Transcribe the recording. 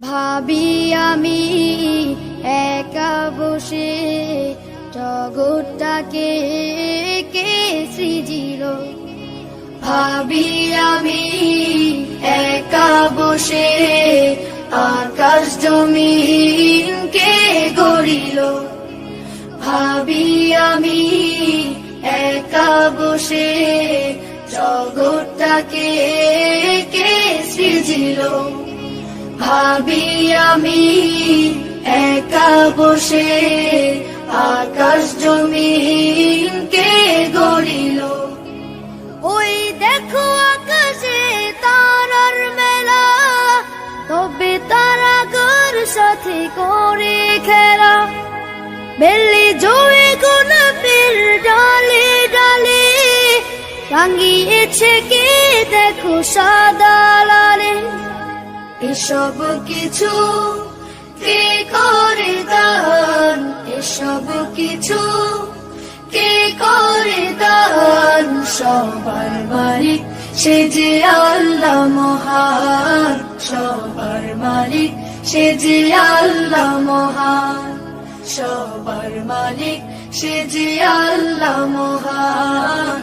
ভাবি আমি একা বসে জগৎটাকে কে সৃজিল। ভাবি আমি একা বসে আকাশ জমিন কে গড়িল। ভাবি আমি একা বসে জগৎটাকে কে সৃজিল। ভাবি আমি একা বসে আকাশ জমিন কে গড়িল। ওই দেখো আকাশে তারার মেলা, তবে তারাগর সাথে করে খেলা। বেলি জয়ে গোলাপের ডালে ডালে রাঙিয়েছে কে দেখো সাদা লালে। এসব কিছু কে করে দান, এসব কিছু কে করে দান। সবার মালিক সে যে আল্লাহ মহান, সবার মালিক সে যে আল্লাহ মহান, সবার মালিক সে যে আল্লাহ মহান।